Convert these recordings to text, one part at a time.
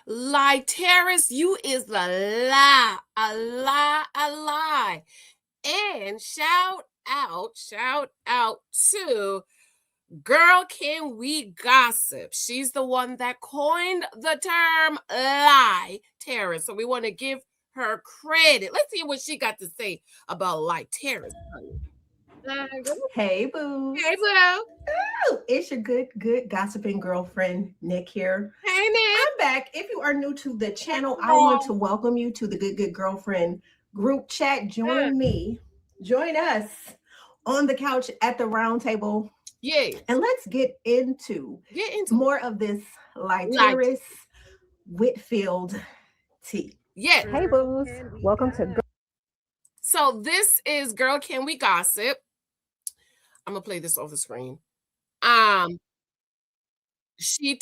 Like Terras, you is a lie. And shout out to Girl Can We Gossip. She's the one that coined the term lie, Terras. So we want to give her credit. Let's see what she got to say about like Terras. Hey, boo. Hey, boo. Oh, it's your good gossiping girlfriend, Nick here. Hey, Nick. I'm back. If you are new to the channel, I want to welcome you to the good girlfriend group chat. Join us on the couch at the round table. Yeah. And let's get into more of this Terras Whitfield tea. Yeah. Hey, boos. Welcome to So this is Girl Can We Gossip. I'm gonna play this off the screen. She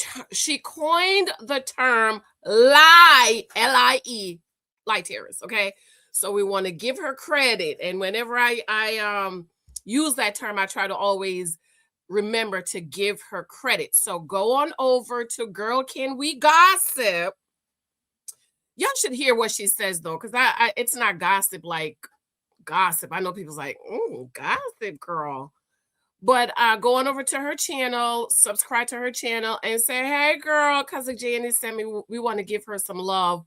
coined the term lie, L-I-E, lie Terras. Okay, so we want to give her credit, and whenever I use that term, I try to always remember to give her credit. So go on over to Girl Can We Gossip. Y'all should hear what she says though, because I it's not gossip like gossip. I know people's like, gossip girl. But go on over to her channel, subscribe to her channel, and say, hey, girl, cousin Janie sent me. We want to give her some love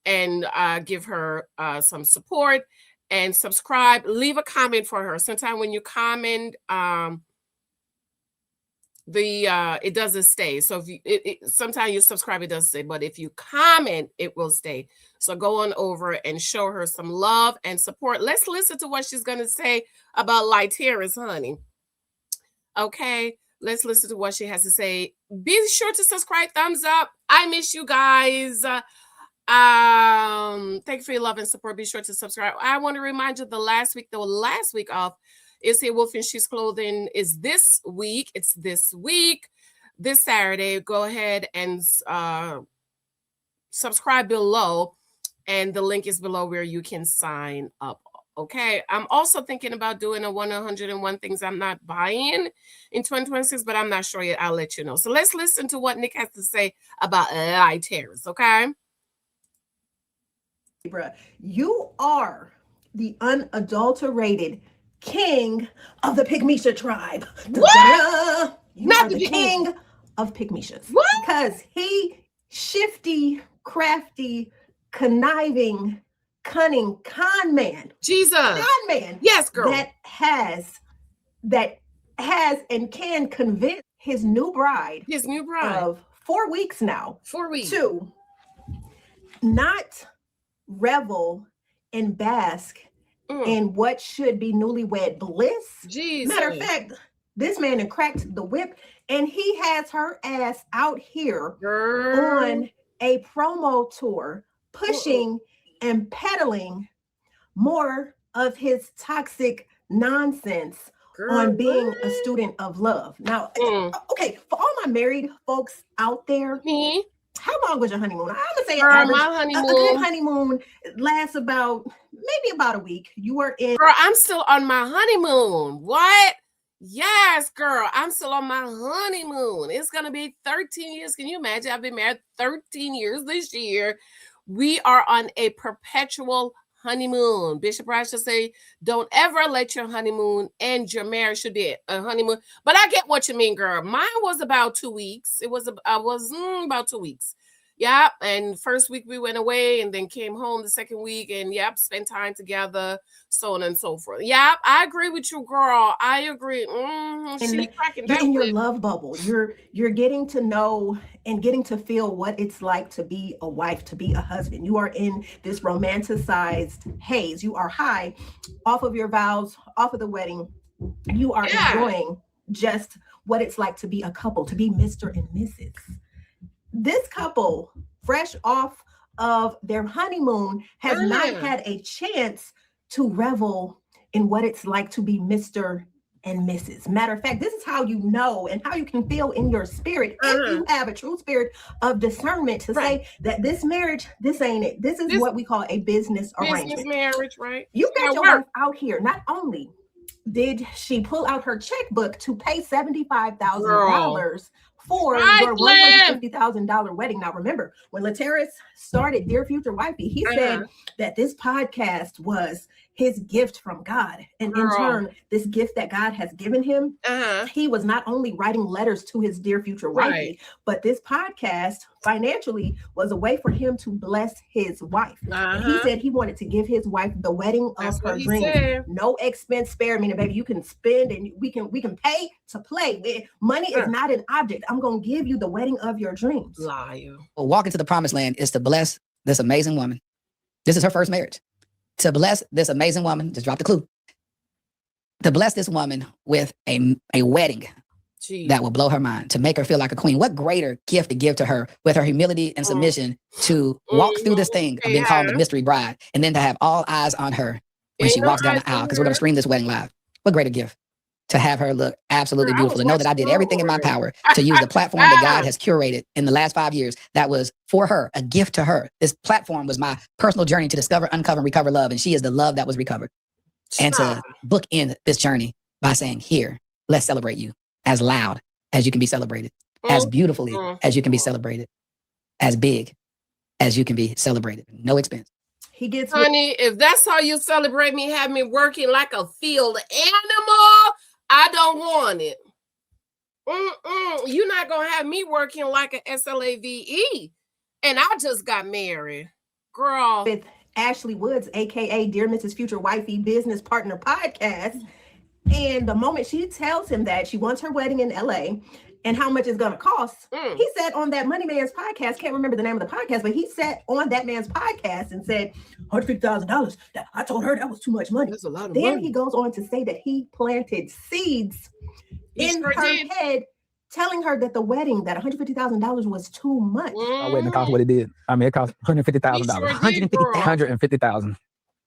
and give her some support and subscribe. Leave a comment for her. Sometimes when you comment, it doesn't stay. So if you sometimes you subscribe, it doesn't stay. But if you comment, it will stay. So go on over and show her some love and support. Let's listen to what she's gonna say about like Terras, honey. Okay, let's listen to what she has to say. Be sure to subscribe, thumbs up. I miss you guys. Thank you for your love and support. Be sure to subscribe. I want to remind you the last week of Is Here Wolf in She's Clothing is this week. It's this week, this Saturday. Go ahead and subscribe below, and the link is below where you can sign up. Okay, I'm also thinking about doing a 101 things I'm not buying in 2026, but I'm not sure yet. I'll let you know. So let's listen to what Nick has to say about like Terras, okay? You are the unadulterated king of the Pygmesha tribe. What? You are the king of Pygmeshas. What? Because he shifty, crafty, conniving, cunning con man. Jesus. Con man. Yes, girl. That has and can convince his new bride. Of 4 weeks now. 4 weeks. To not revel and bask in what should be newlywed bliss. Jesus. Matter of fact, this man had cracked the whip, and he has her ass out here on a promo tour, pushing and peddling more of his toxic nonsense on being a student of love. Now, okay, for all my married folks out there, how long was your honeymoon? I'm gonna say average, my honeymoon. A good honeymoon lasts maybe about a week. You were in. Girl, I'm still on my honeymoon. What? Yes, girl, I'm still on my honeymoon. It's gonna be 13 years. Can you imagine? I've been married 13 years this year. We are on a perpetual honeymoon. Bishop Rice should say, don't ever let your honeymoon end. Your marriage should be a honeymoon. But I get what you mean, girl. Mine was about 2 weeks. It was about 2 weeks. Yeah, and first week we went away and then came home the second week and spent time together, so on and so forth. Yeah, I agree with you, girl. I agree. You're in your love bubble. You're getting to know and getting to feel what it's like to be a wife, to be a husband. You are in this romanticized haze. You are high off of your vows, off of the wedding. You are enjoying just what it's like to be a couple, to be Mr. and Mrs. This couple, fresh off of their honeymoon, has not had a chance to revel in what it's like to be Mr. and Mrs. Matter of fact, this is how you know and how you can feel in your spirit if you have a true spirit of discernment to say that this marriage, this ain't it. This is what we call a business arrangement. Business marriage, right? You got your wife out here. Not only did she pull out her checkbook to pay $75,000 for your $150,000 wedding. Now, remember, when Terras started Dear Future Wifey, he said that this podcast was his gift from God. And in turn, this gift that God has given him, he was not only writing letters to his dear future wifey, but this podcast financially was a way for him to bless his wife. And he said he wanted to give his wife the wedding of her dreams. No expense spared. Meaning, baby, you can spend and we can pay to play. Money is not an object. I'm going to give you the wedding of your dreams. Liar. Well, walking to the promised land is to bless this amazing woman. This is her first marriage. To bless this amazing woman, just drop the clue. To bless this woman with a wedding that will blow her mind, to make her feel like a queen. What greater gift to give to her with her humility and submission to walk through this thing of being called the mystery bride, and then to have all eyes on her when she walks down the aisle, because we're going to stream this wedding live. What greater gift to have her look absolutely beautiful, to know that I did everything in my power to use the platform that God has curated in the last 5 years that was for her, a gift to her. This platform was my personal journey to discover, uncover, and recover love, and she is the love that was recovered. And to bookend this journey by saying, here, let's celebrate you as loud as you can be celebrated, as beautifully as you can be celebrated, as big as you can be celebrated. No expense. He gets honey, if that's how you celebrate me, have me working like a field animal, I don't want it. You're not going to have me working like an SLAVE. And I just got married. Girl. With Ashley Woods, a.k.a. Dear Mrs. Future Wifey Business Partner Podcast. And the moment she tells him that she wants her wedding in L.A. and how much it's going to cost, he said on that Money Man's podcast, can't remember the name of the podcast, but he sat on that man's podcast and said, $150,000. I told her that was too much money. That's a lot of then money. He goes on to say that he planted seeds in her head, telling her that the wedding, that $150,000 was too much. My wedding cost what it did. I mean, it cost $150,000. $150,000.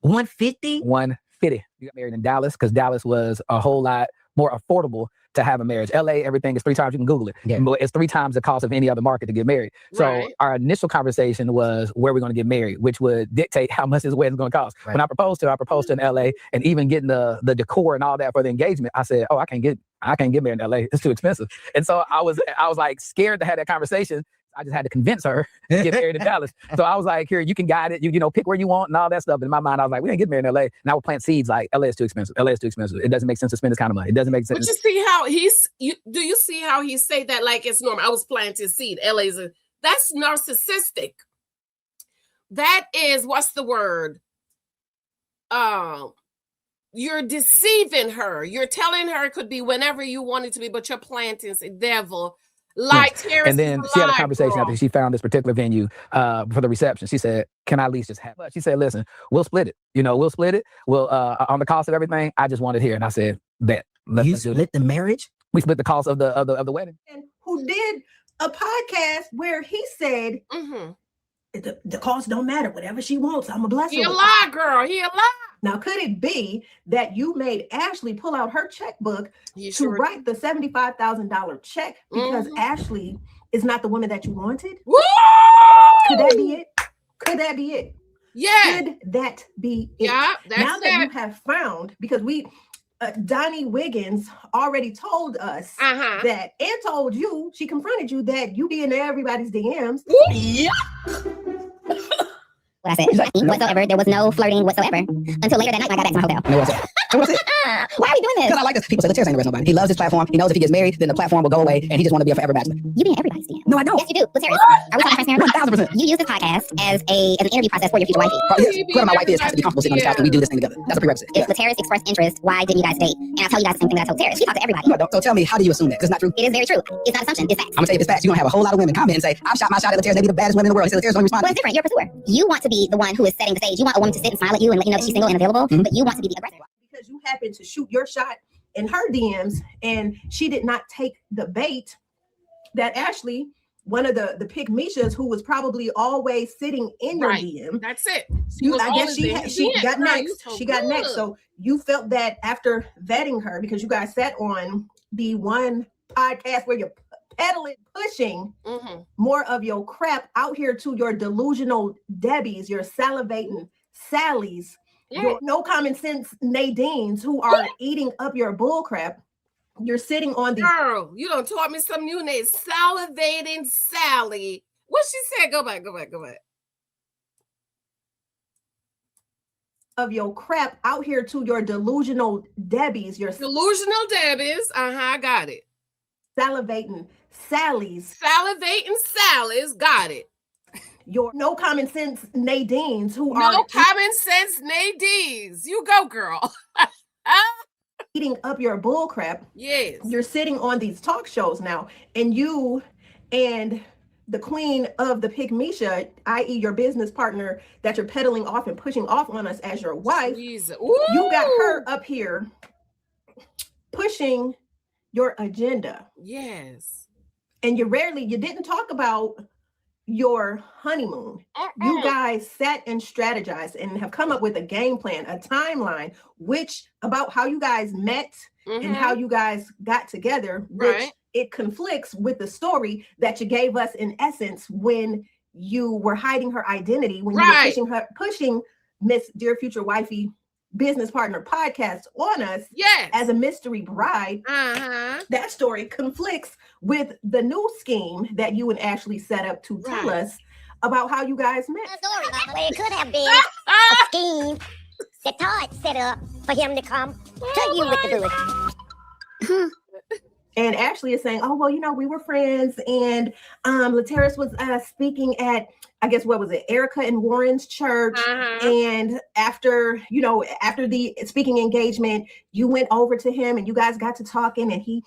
150? 150. You got married in Dallas because Dallas was a whole lot more affordable to have a marriage. LA, everything is 3 times. You can Google it. Yeah. But it's 3 times the cost of any other market to get married. So our initial conversation was where we're going to get married, which would dictate how much this wedding is going to cost. When I proposed to her in LA, and even getting the decor and all that for the engagement, I said, oh, I can't get married in LA. It's too expensive. And so I was like scared to have that conversation. I just had to convince her to get married in Dallas. So I was like, here, you can guide it. You know, pick where you want and all that stuff. And in my mind, I was like, we ain't get married in LA. And I would plant seeds like LA is too expensive. LA is too expensive. It doesn't make sense to spend this kind of money. It doesn't make sense. But you see how do you see how he say that like it's normal? I was planting seed. LA's that's narcissistic. That is, what's the word? You're deceiving her. You're telling her it could be whenever you want it to be, but you're planting a devil. Like Terras. And then she had a conversation after she found this particular venue for the reception. She said, can I at least just have it? She said, listen, we'll split it. We'll split it. We'll on the cost of everything. I just want it here. And I said, bet. You split the marriage? We split the cost of the wedding. And who did a podcast where he said, the cost don't matter. Whatever she wants, I'm a blessing. He a lie, girl. He a lie. Now, could it be that you made Ashley pull out her checkbook to write the $75,000 check because Ashley is not the woman that you wanted? Woo! Could that be it? Could that be it? Yeah. Could that be it? Yeah, that's now that you have found, because Donnie Wiggins already told us that, and told you, she confronted you that you be in everybody's DMs. Yeah. What I said, whatsoever. There was no flirting whatsoever until later that night when I got back to my hotel. No, what's it? What's it? Why are we doing this? Because I like this. People say Terras ain't the rest nobody. He loves his platform. He knows if he gets married, then the platform will go away, and he just want to be a forever bachelor. You be in everybody's DM. No, I don't. Yes, you do. But Terras, are we talking transparent? 1,000%. You use this podcast as an interview process for your future wifey. Whoever my wife is has to be comfortable sitting on this couch and we do this thing together. That's a prerequisite. If Terras expressed interest, why didn't you guys date? And I'll tell you guys the same thing that I told Terras. She talked to everybody. No, I don't. So tell me, how do you assume that? Because it's not true. It is very true. It's not assumption. It's facts. I'm gonna tell you if it's facts. You're gonna have a whole lot of women comment and say, I've shot my shot at Terras. They be the baddest women in the world. I say Terras don't respond. Well, it's different. You're a pursuer. You want to be the one who is setting the stage. You want a woman to sit and smile at you and let you know that she's single and available, but you want to be the aggressor. Because you happened to shoot your shot in her DMs and she did not take the bait that Ashley, one of the pick Mishas, who was probably always sitting in your DM. That's it. I guess she got next. She got next. So you felt that after vetting her, because you guys sat on the one podcast where you're peddling, pushing more of your crap out here to your delusional Debbies, your salivating Sallys, your no common sense Nadines who are eating up your bull crap. you're sitting on these. Girl, you done taught me some new names. Salivating Sally. What she said? Go back. Of your crap out here to your delusional Debbies, your delusional Debbies. I got it. Salivating Sallies. Got it. Your no common sense Nadines who no are common sense Nadines. You go, girl. eating up your bull crap. Yes. You're sitting on these talk shows now, and you and the queen of the pig MESHA, i.e. your business partner that you're peddling off and pushing off on us as your wife, you got her up here pushing your agenda. Yes. And you didn't talk about your honeymoon. You guys sat and strategized and have come up with a game plan, a timeline, about how you guys met and how you guys got together, which it conflicts with the story that you gave us in essence when you were hiding her identity, when you were pushing Miss Dear Future Wifey business partner podcast on us as a mystery bride. That story conflicts with the new scheme that you and Ashley set up to tell us about how you guys met. Well, it could have been a scheme that Todd set up for him to come to you with the good. And Ashley is saying, oh, well, we were friends, and Terras was speaking at, I guess, what was it, Erica and Warren's church. And after the speaking engagement, you went over to him and you guys got to talking, and he,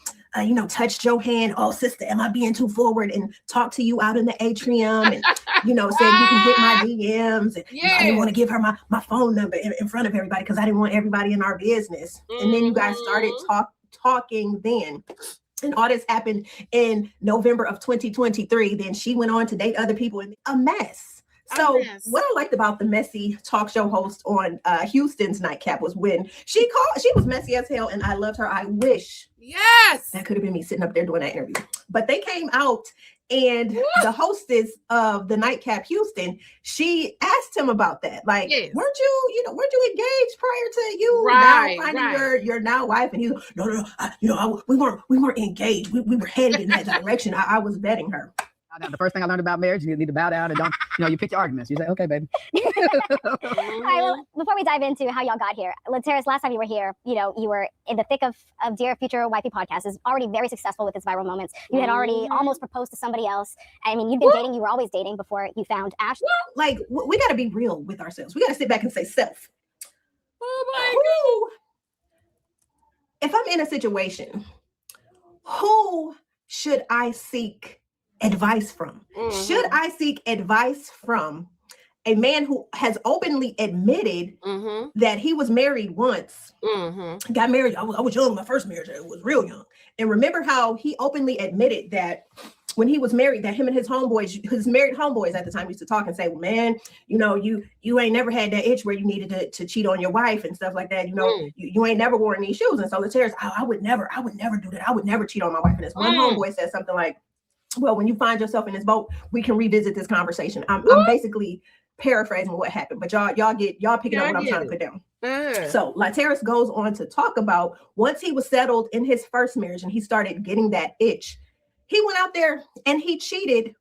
touched your hand. Oh, sister, am I being too forward? And talked to you out in the atrium and, said you can hit my DMs. And I didn't want to give her my phone number in front of everybody because I didn't want everybody in our business. And then you guys started talking then. And all this happened in November of 2023. Then she went on to date other people, and a mess. So what I liked about the messy talk show host on Houston's Nightcap was when she was messy as hell, and I loved her. I wish that could have been me sitting up there doing that interview. But they came out, and the hostess of the Nightcap Houston, she asked him about that. Like, weren't you engaged prior to you now finding your now wife? And he's like, no, we weren't engaged. We were headed in that direction. I was vetting her. The first thing I learned about marriage, you need to bow down and don't, you pick your arguments. You say, okay, baby. All right, well, before we dive into how y'all got here, Terras, last time you were here, you were in the thick of Dear Future Wifey podcast. Is already very successful with its viral moments. You had already almost proposed to somebody else. I mean, you've been dating, you were always dating before you found Ash. Like, we got to be real with ourselves. We got to sit back and say self. Oh my God. If I'm in a situation, who should I seek advice from? Should I seek advice from a man who has openly admitted that he was married once, got married? I was young, my first marriage, I was real young. And remember how he openly admitted that when he was married, that him and his married homeboys at the time used to talk and say, well, man, you ain't never had that itch where you needed to cheat on your wife and stuff like that. You ain't never worn these shoes. And so the Terras, I would never do that. I would never cheat on my wife. And this one homeboy said something like, well, when you find yourself in this boat, we can revisit this conversation. I'm basically paraphrasing what happened, but y'all picking up what I'm trying to put down. So Terras goes on to talk about once he was settled in his first marriage and he started getting that itch, he went out there and he cheated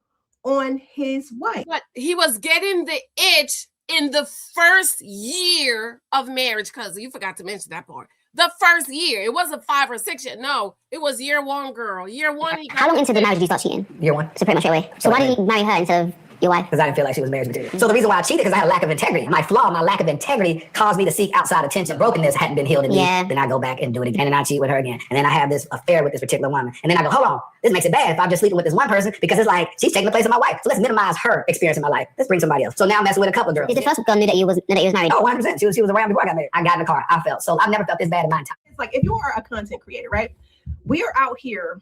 on his wife. But he was getting the itch in the first year of marriage, because you forgot to mention that part. The first year. It wasn't 5 or 6 years. No, it was year one, girl. Year one. How long into the marriage did you start cheating? Year one. So pretty much right away. So why did you marry her instead of your wife? Because I didn't feel like she was marriage material. So the reason why I cheated, because I had a lack of integrity. My lack of integrity caused me to seek outside attention. Brokenness hadn't been healed in me. Then I go back and do it again, and I cheat with her again. And then I have this affair with this particular woman. And then I go, hold on, this makes it bad if I'm just sleeping with this one person, because it's like she's taking the place of my wife. So let's minimize her experience in my life. Let's bring somebody else. So now I'm messing with a couple of girls. Did the first girl knew that you was married? Oh, 100%. She was around before I got married. I got in the car. I felt. So I've never felt this bad in my entire. It's like, if you are a content creator, right? We are out here.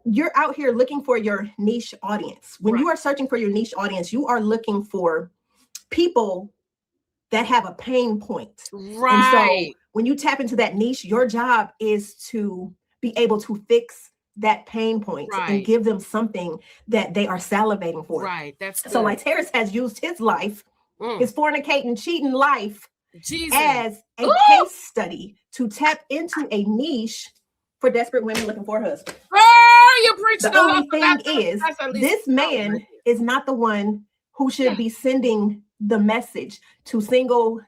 You're out here looking for your niche audience. When you are searching for your niche audience, you are looking for people that have a pain point. Right. And so when you tap into that niche, your job is to be able to fix that pain point and give them something that they are salivating for. Right. That's good. So Terras has used his life, his fornicating, cheating life, as a case study to tap into a niche for desperate women looking for a husband. Oh, you're preaching. The only thing is, this man is not the one who should be sending the message to single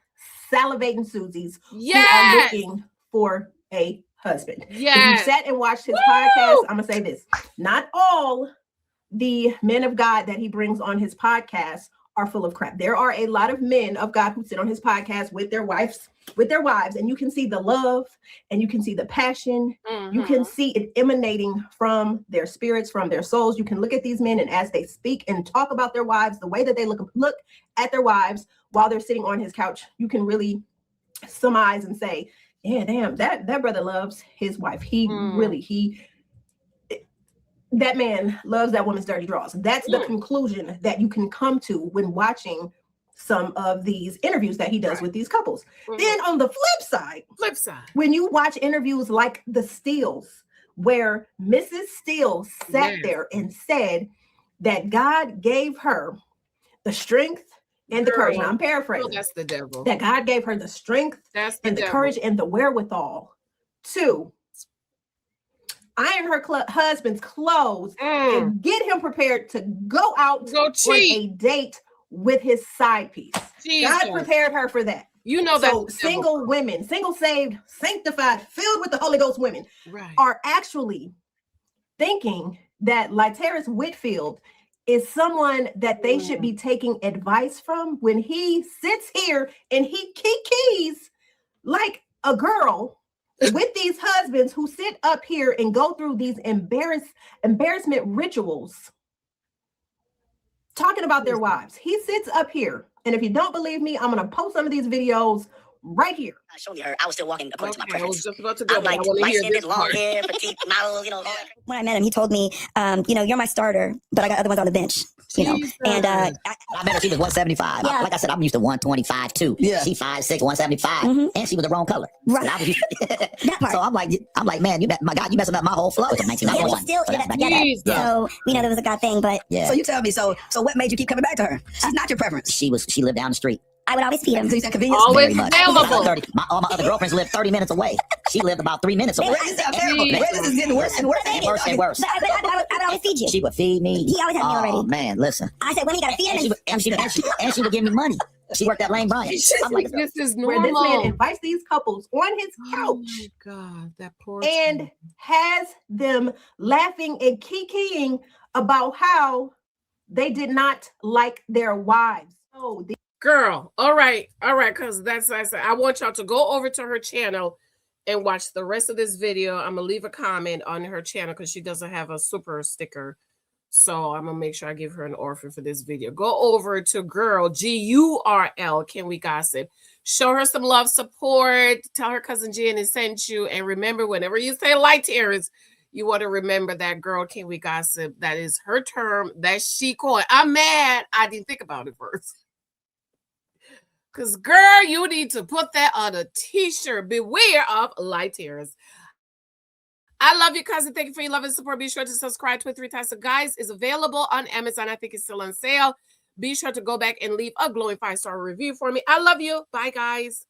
salivating Susies who are looking for a husband. If you sat and watched his podcast, I'm gonna say this: not all the men of God that he brings on his podcast are full of crap. There are a lot of men of God who sit on his podcast with their wives, and you can see the love and you can see the passion. You can see it emanating from their spirits, from their souls. You can look at these men, and as they speak and talk about their wives, the way that they look at their wives while they're sitting on his couch, you can really surmise and say, yeah, damn, that brother loves his wife. That man loves that woman's dirty drawers. That's the conclusion that you can come to when watching some of these interviews that he does with these couples. Then on the flip side, when you watch interviews like the Steeles, where Mrs. Steele sat there and said that God gave her the strength and the courage. Now I'm paraphrasing. That's the devil. That God gave her the strength and the courage and the wherewithal to iron her husband's clothes and get him prepared to go out on a date with his side piece. God prepared her for that. You know, so single women, single saved, sanctified, filled with the Holy Ghost women are actually thinking that Terras Whitfield is someone that they should be taking advice from when he sits here and he keys like a girl with these husbands who sit up here and go through these embarrassment rituals talking about their wives. He sits up here, and if you don't believe me, I'm going to post some of these videos right here. I showed her. I was still walking according to my preference. I was just about to go. I'm like light-skinned, long hair, petite models, When I met him, he told me, you're my starter, but I got other ones on the bench. And I met her. She was 175. Yeah. Like I said, I'm used to 125 too. Yeah. She 5'6", 175, and she was the wrong color. Right. That part. So I'm like, man, my God, you messing up my whole flow. It's 1991. So we know there was a God thing, but So you tell me. So what made you keep coming back to her? She's not your preference. She lived down the street. I would always feed him. So you said convenience? Always very much. available. All my other girlfriends lived 30 minutes away. She lived about 3 minutes away. This is getting worse and worse. Worse and worse. But I would always feed you. She would feed me. He always had me already. Oh man, listen. I said, when you got to feed him. And she would give me money. She worked at Lane Bryant. I'm like, this is normal. Where this man invites these couples on his couch. Oh my God, that poor and has them laughing and kikiing about how they did not like their wives. Oh, girl. All right. Because I said, I want y'all to go over to her channel and watch the rest of this video. I'm gonna leave a comment on her channel because she doesn't have a super sticker. So I'm gonna make sure I give her an orphan for this video. Go over to girl GURL. Can we gossip? Show her some love, support. Tell her cousin Jen sent you. And remember, whenever you say Terras, you want to remember that girl. Can we gossip? That is her term that she coined. I'm mad I didn't think about it first. Because, girl, you need to put that on a t-shirt. Beware of Terras. I love you, cousin. Thank you for your love and support. Be sure to subscribe to 3 Types of Guys. Is available on Amazon. I think it's still on sale. Be sure to go back and leave a glowing 5-star review for me. I love you. Bye, guys.